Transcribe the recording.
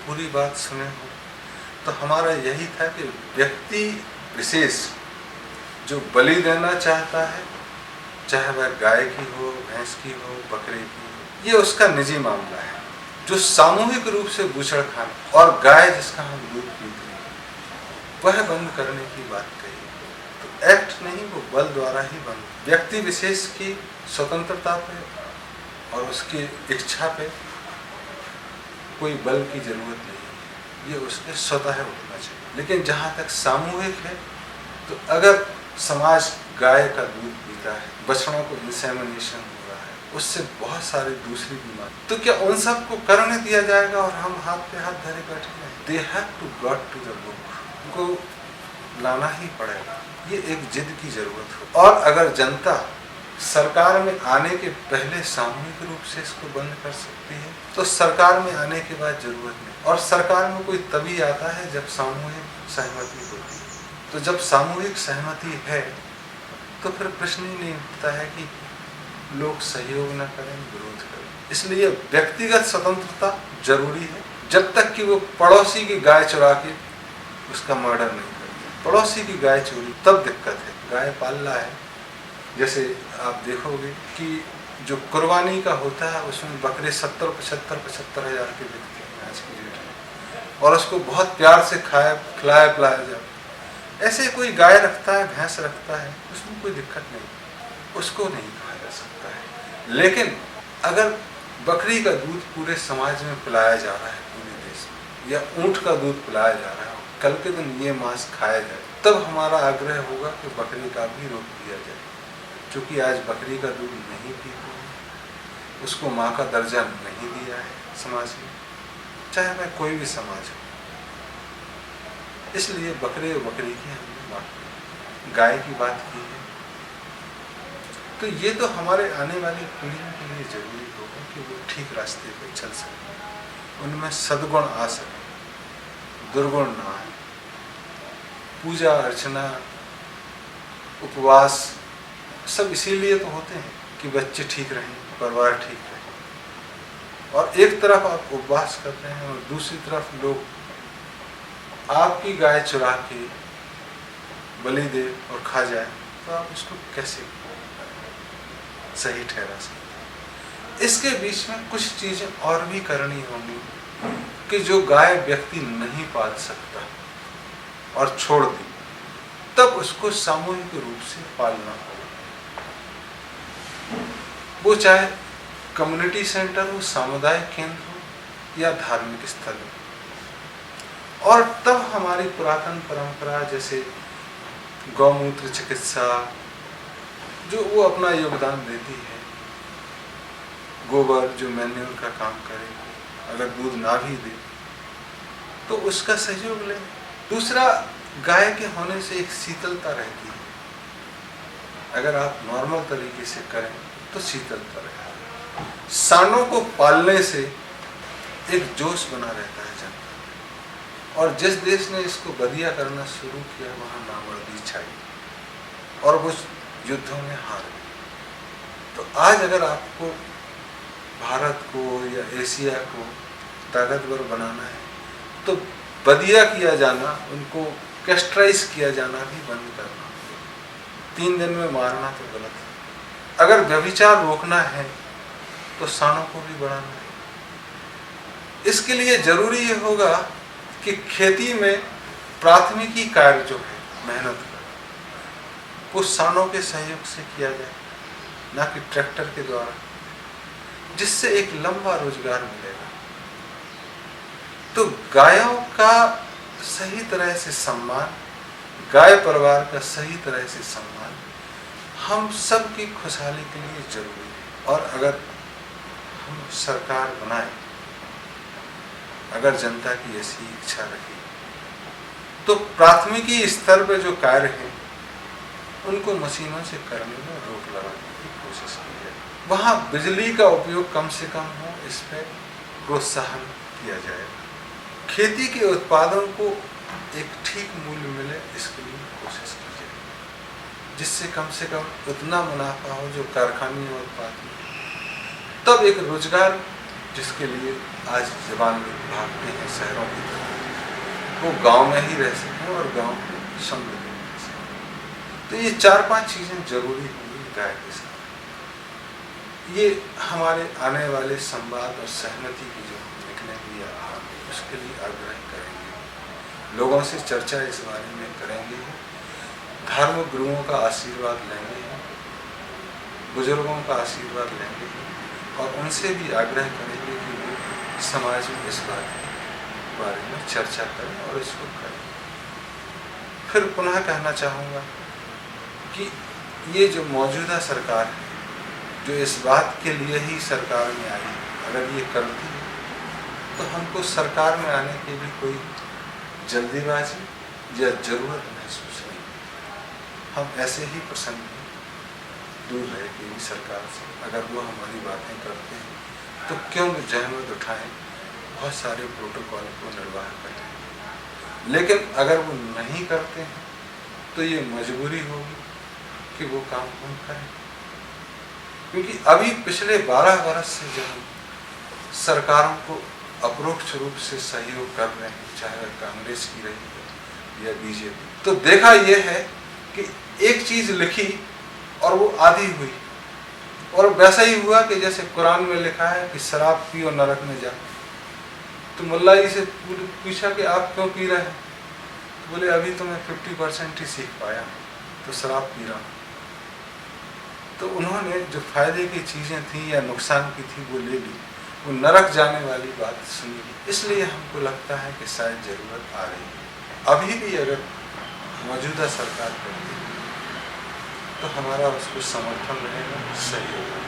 पूरी बात सुने हो, तो हमारा यही था कि व्यक्ति विशेष जो बलि देना चाहता है, चाहे वह गाय की हो, भैंस की हो, बकरे की हो, ये उसका निजी मामला है। जो सामूहिक रूप से बूचड़खाना और गाय जिसका हम दूध पीते हैं, वह बंद करने की बात कही। तो एक्ट नहीं, वो बल द्वारा ही बंद। व्यक्ति विशेष की स्वतंत्रता पे और उसकी इच्छा पे कोई बल की जरूरत नहीं है, ये उसके स्वतः उठना चाहिए। लेकिन जहाँ तक सामूहिक है, तो अगर समाज गाय का दूध पीता है, बछड़ों को इंसेमिनेशन हो रहा है, उससे बहुत सारी दूसरी बीमारी, तो क्या उन सबको करने दिया जाएगा और हम हाथ पे हाथ धरे बैठे हैं? They have to got to the book, उनको लाना ही पड़ेगा। ये एक जिद की जरूरत हो। और अगर जनता सरकार में आने के पहले सामूहिक रूप से इसको बंद कर सकती है, तो सरकार में आने के बाद जरूरत नहीं। और सरकार में कोई तभी आता है जब सामूहिक सहमति होती है। तो जब सामूहिक सहमति है, तो फिर प्रश्न ही नहीं उठता है कि लोग सहयोग न करें, विरोध करें। इसलिए व्यक्तिगत स्वतंत्रता जरूरी है, जब तक कि वो पड़ोसी की गाय चुरा के उसका मर्डर नहीं करते। पड़ोसी की गाय चोरी तब दिक्कत है। गाय पाल रहा है, जैसे आप देखोगे कि जो कुर्बानी का होता है, उसमें बकरे 70-75 हज़ार के बिकते हैं आज की डेट में, और उसको बहुत प्यार से खिलाया पिलाया जाए। ऐसे कोई गाय रखता है, भैंस रखता है, उसमें कोई दिक्कत नहीं, उसको नहीं कहा जा सकता है। लेकिन अगर बकरी का दूध पूरे समाज में पिलाया जा रहा है, पूरे देश में, या ऊँट का दूध पिलाया जा रहा है, कल के दिन ये मांस खाया जाए, तब हमारा आग्रह होगा कि बकरी का भी रोक दिया जाए। क्योंकि आज बकरी का दूध नहीं पीते हैं, उसको माँ का दर्जा नहीं दिया है समाज में, चाहे वह कोई भी समाज हो। इसलिए बकरे और बकरी की हमने बात की, गाय की बात की है। तो ये तो हमारे आने वाली पीढ़ियों के लिए जरूरी होगा कि वो ठीक रास्ते पे चल सकें, उनमें सद्गुण आ सके, दुर्गुण ना आए। पूजा अर्चना, उपवास सब इसीलिए तो होते हैं कि बच्चे ठीक रहें, परिवार ठीक रहे। और एक तरफ आप उपवास करते हैं और दूसरी तरफ लोग आपकी गाय चुरा के बलि दे और खा जाए, तो आप उसको कैसे सही ठहरा सकते? इसके बीच में कुछ चीजें और भी करनी होंगी कि जो गाय व्यक्ति नहीं पाल सकता और छोड़ दी, तब उसको सामूहिक रूप से पालना होगा। वो चाहे कम्युनिटी सेंटर हो, सामुदायिक केंद्र हो, या धार्मिक स्थल हो। और तब हमारी पुरातन परंपरा जैसे गौमूत्र चिकित्सा, जो वो अपना योगदान देती है, गोबर जो मैन्योर का काम करे, अगर दूध ना भी दे तो उसका सहयोग लें। दूसरा, गाय के होने से एक शीतलता रहती है। अगर आप नॉर्मल तरीके से करें तो शीतलता रहेगी। सांडों को पालने से एक जोश बना रहता है जनता। और जिस देश ने इसको बदिया करना शुरू किया, वहाँ नामर्दी छाई और वो युद्धों में हार गई। तो आज अगर आपको भारत को या एशिया को ताकतवर बनाना है, तो बदिया किया जाना, उनको कैस्ट्राइज किया जाना भी बंद करना। 3 दिन में मारना तो गलत है। अगर व्यभिचार रोकना है तो सांडों को भी बढ़ाना है। इसके लिए जरूरी ये होगा कि खेती में प्राथमिकी कार्य जो है, मेहनत का, वो सांडों के सहयोग से किया जाए, ना कि ट्रैक्टर के द्वारा, जिससे एक लंबा रोजगार मिलेगा। तो गायों का सही तरह से सम्मान, गाय परिवार का सही तरह से सम्मान हम सब की खुशहाली के लिए जरूरी है। और अगर हम सरकार बनाए, अगर जनता की ऐसी इच्छा रही, तो प्राथमिकी स्तर पर जो कार्य हैं उनको मशीनों से करने में रोक लगाने की कोशिश की जाए। वहाँ बिजली का उपयोग कम से कम हो, इस पर प्रोत्साहन किया जाएगा। खेती के उत्पादन को एक ठीक मूल्य मिले, इसके लिए कोशिश की जाए, जिससे कम से कम उतना मुनाफा हो जो कारखाने में उत्पादन। तब एक रोजगार जिसके लिए आज जवान लोग भागते हैं शहरों की तरफ, वो गांव में ही रह सकें और गांव को समृद्ध बना सकें। तो ये 4-5 चीज़ें जरूरी होंगी गाय के साथ। ये हमारे आने वाले संवाद और सहमति की जो निकलेंगी उसके लिए आग्रह करेंगे, लोगों से चर्चा इस बारे में करेंगे, धर्म गुरुओं का आशीर्वाद लेंगे, बुजुर्गों का आशीर्वाद लेंगे और उनसे भी आग्रह करेंगे कि वो समाज में इस बात के बारे में चर्चा करें और इसको करें। फिर पुनः कहना चाहूँगा कि ये जो मौजूदा सरकार है, जो इस बात के लिए ही सरकार में आई, अगर ये करती है तो हमको सरकार में आने की भी कोई जल्दीबाजी या ज़रूरत महसूस नहीं। हम ऐसे ही प्रसन्न हैं दूर रह के भी सरकार से, अगर वो हमारी बातें करते हैं तो क्यों जहमत उठाएं, बहुत सारे प्रोटोकॉल को निर्वाह करें। लेकिन अगर वो नहीं करते हैं तो ये मजबूरी होगी कि वो काम हम करें, क्योंकि अभी पिछले 12 वर्ष से जब हम सरकारों को अप्रोक्ष रूप से सहयोग कर रहे हैं, चाहे वह कांग्रेस की रही हो या बीजेपी, तो देखा यह है कि एक चीज़ लिखी और वो आधी हुई, और वैसा ही हुआ कि जैसे कुरान में लिखा है कि शराब पियो नरक में जा। तो मुल्ला जी से पूछा कि आप क्यों पी रहे हैं? तो बोले अभी तो मैं 50% ही सीख पाया, तो शराब पी रहा हूँ। तो उन्होंने जो फायदे की चीज़ें थी या नुकसान की थी वो ले ली, वो नरक जाने वाली बात सुनी। इसलिए हमको लगता है कि शायद ज़रूरत आ रही है। अभी भी अगर मौजूदा सरकार करती है तो हमारा उसको समर्थन रहेगा, सही होगा।